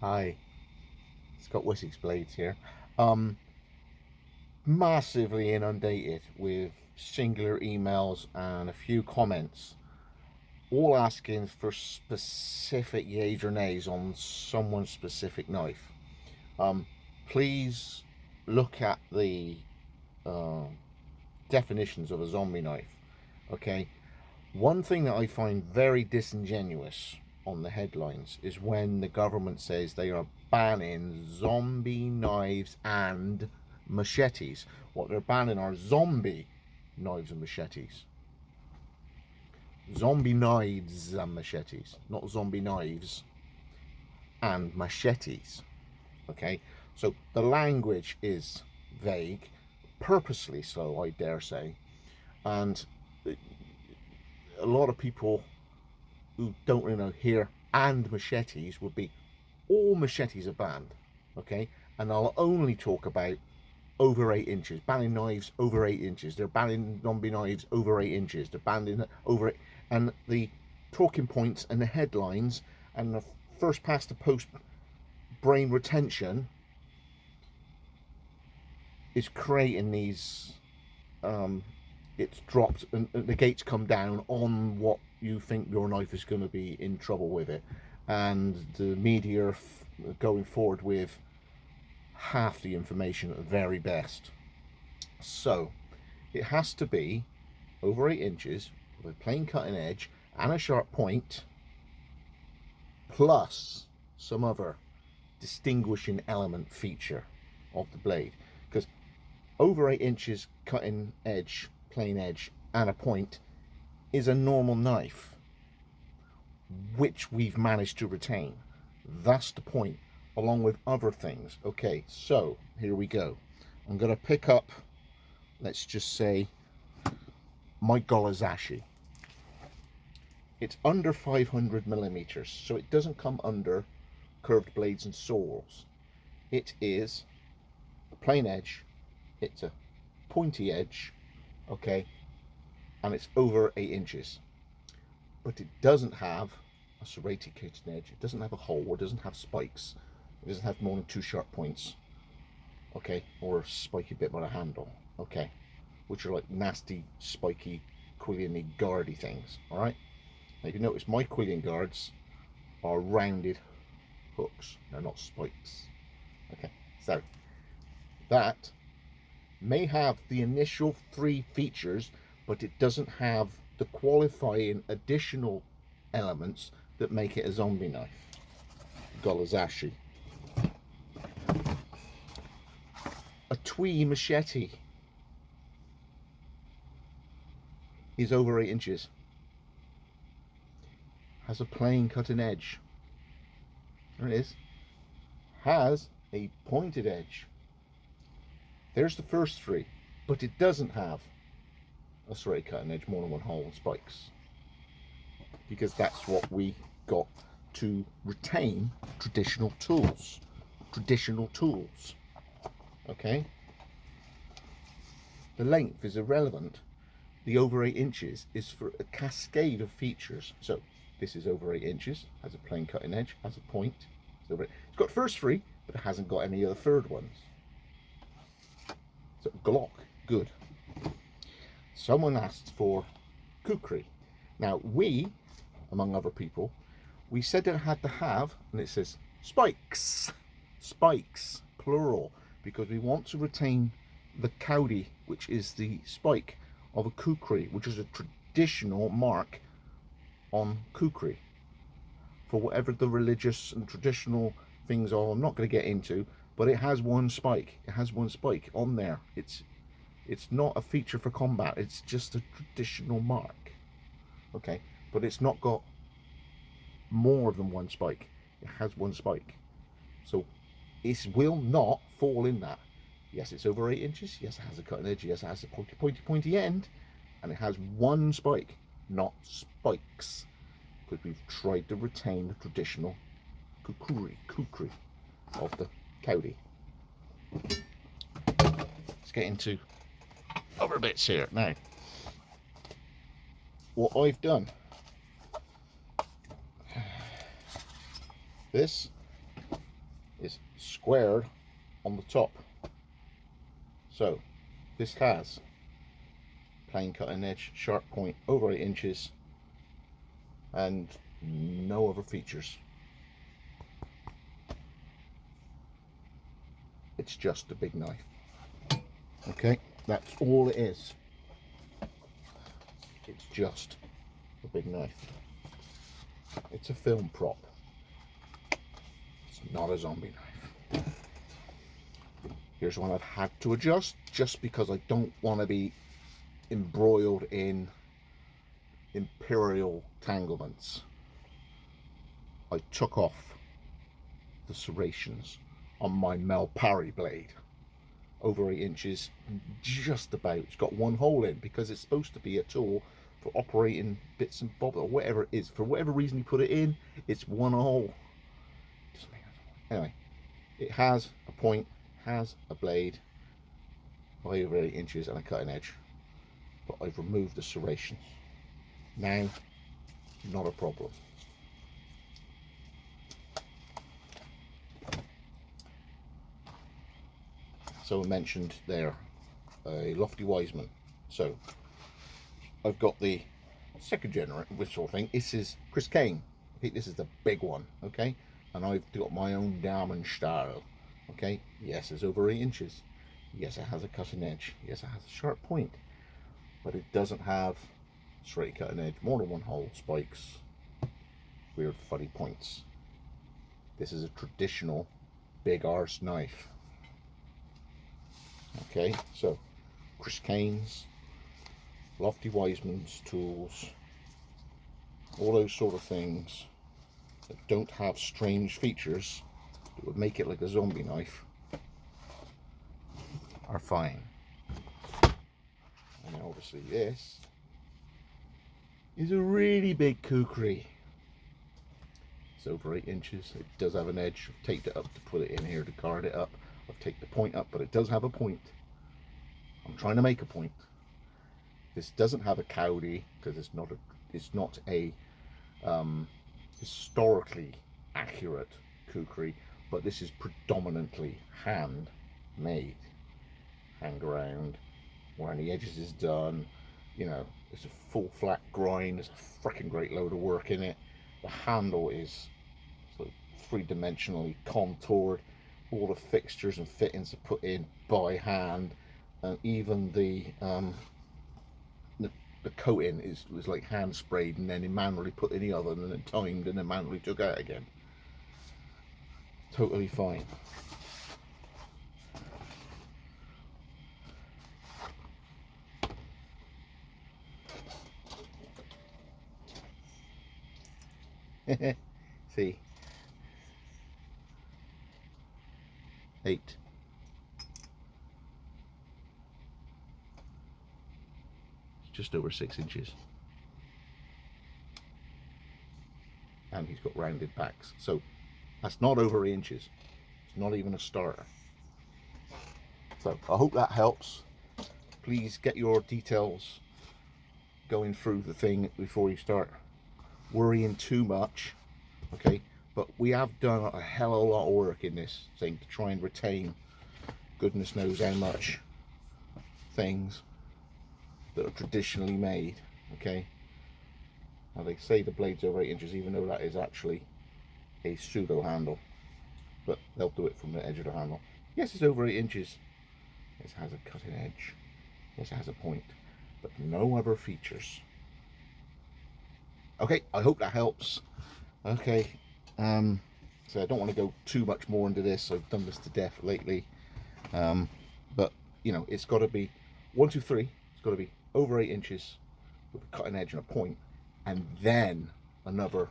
Hi, Scott Wessex Blades here. Um, Massively inundated with singular emails and a few comments, all asking for specific yays or nays on someone's specific knife. Um, Please look at the uh, definitions of a zombie knife. Okay, one thing that I find very disingenuous on the headlines is when the government says they are banning zombie knives and machetes. What they're banning are zombie knives and machetes. Zombie knives and machetes, not zombie knives and machetes. Okay, so the language is vague, purposely so, I dare say, and a lot of people who don't really know here and machetes would be all machetes are banned, okay? And I'll only talk about over 8 inches, banning knives over 8 inches. They're banning zombie knives over 8 inches. They're banning over it, and the talking points and the headlines and the first past the post brain retention is creating these. It's dropped and the gates come down on what you think your knife is going to be in trouble with it, and the media are going forward with half the information at the very best. So it has to be over 8 inches with a plain cutting edge and a sharp point, plus some other distinguishing element feature of the blade. Because over 8 inches cutting edge, plain edge, and a point is a normal knife, which we've managed to retain. That's the point, along with other things. Okay, so here we go. I'm going to pick up, let's just say, my Golazashi. It's under 500 millimeters, so it doesn't come under curved blades and saws. It is a plain edge, it's a pointy edge, okay, and it's over 8 inches. But it doesn't have a serrated cutting edge, it doesn't have a hole, it doesn't have spikes, it doesn't have more than 2 sharp points, okay, or a spiky bit by the handle, okay, which are like nasty, spiky, quillian guardy things, alright? Now if you notice, my quillian guards are rounded hooks, they're not spikes, okay, so that may have the initial 3 features, but it doesn't have the qualifying additional elements that make it a zombie knife. Golazashi. A twee machete is over 8 inches. Has a plain cutting edge. There it is. Has a pointed edge. There's the first 3, but it doesn't have a serrated cutting edge, more than 1 hole, and spikes, because that's what we got to retain traditional tools. Traditional tools. Okay? The length is irrelevant. The over 8 inches is for a cascade of features. So this is over 8 inches, has a plain cutting edge, has a point. It's got first 3, but it hasn't got any of the third ones. So Glock, good. Someone asked for kukri. Now we, among other people, we said it had to have, and it says spikes, spikes, plural, because we want to retain the cowdy, which is the spike of a kukri, which is a traditional mark on kukri. For whatever the religious and traditional things are, I'm not going to get into, but it has 1 spike. It has 1 spike on there. It's not a feature for combat, it's just a traditional mark, okay, but it's not got more than 1 spike. It has 1 spike, so it will not fall in that. Yes, it's over 8 inches, yes, it has a cutting edge, yes, it has a pointy end, and it has 1 spike, not spikes, because we've tried to retain the traditional kukri of the cowdy. Let's get into other bits here. Now, what I've done, this is squared on the top. So this has plain cutting edge, sharp point, over 8 inches, and no other features. It's just a big knife. Okay, that's all it is. It's just a big knife. It's a film prop. It's not a zombie knife. Here's one I've had to adjust just because I don't want to be embroiled in imperial tanglements. I took off the serrations on my Melpari blade, over 8 inches, just about. It's got one hole in because it's supposed to be a tool for operating bits and bobs or whatever it is. For whatever reason you put it in, it's one hole. Anyway, it has a point, has a blade by over 8 inches and a cutting edge, but I've removed the serrations. Now, not a problem. So I mentioned there a Lofty Wiseman. So I've got the second generation, which sort of thing. This is Chris Kane. Okay, this is the big one. Okay, and I've got my own diamond style. Okay, yes, it's over 8 inches. Yes, it has a cutting edge. Yes, it has a sharp point, but it doesn't have straight cutting edge, more than one hole, spikes, weird funny points. This is a traditional big arse knife. Okay, so Chris Kane's, Lofty Wiseman's tools, all those sort of things that don't have strange features that would make it like a zombie knife are fine. And obviously this is a really big kukri. It's over 8 inches. It does have an edge. I've taped it up to put it in here to guard it up. I've taken the point up, but it does have a point. I'm trying to make a point. This doesn't have a cowdy because it's not a historically accurate kukri, but this is predominantly hand made, hand ground. Around the edges is done. You know, it's a full flat grind. There's a freaking great load of work in it. The handle is sort of three-dimensionally contoured. All the fixtures and fittings are put in by hand, and even the coating was like hand sprayed and then manually put in the oven and then timed and then manually took out again. Totally fine. See, 8. Just over 6 inches, and he's got rounded backs, so that's not over 8 inches. It's not even a starter. So I hope that helps. Please get your details going through the thing before you start worrying too much. Okay, but we have done a hell of a lot of work in this thing to try and retain goodness knows how much things that are traditionally made. Okay, now they say the blade's over 8 inches, even though that is actually a pseudo handle, but they'll do it from the edge of the handle. Yes, it's over 8 inches. It has a cutting edge. Yes, it has a point, but no other features. Okay, I hope that helps. Okay, so I don't want to go too much more into this. I've done this to death lately, but you know, it's got to be 1, 2, 3. It's got to be over 8 inches with a cutting edge and a point, and then another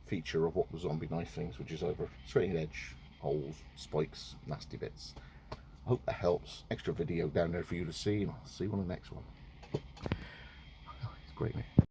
feature of what the zombie knife things, which is either straight edge, holes, spikes, nasty bits. I hope that helps. Extra video down there for you to see, and I'll see you on the next one. It's great, mate.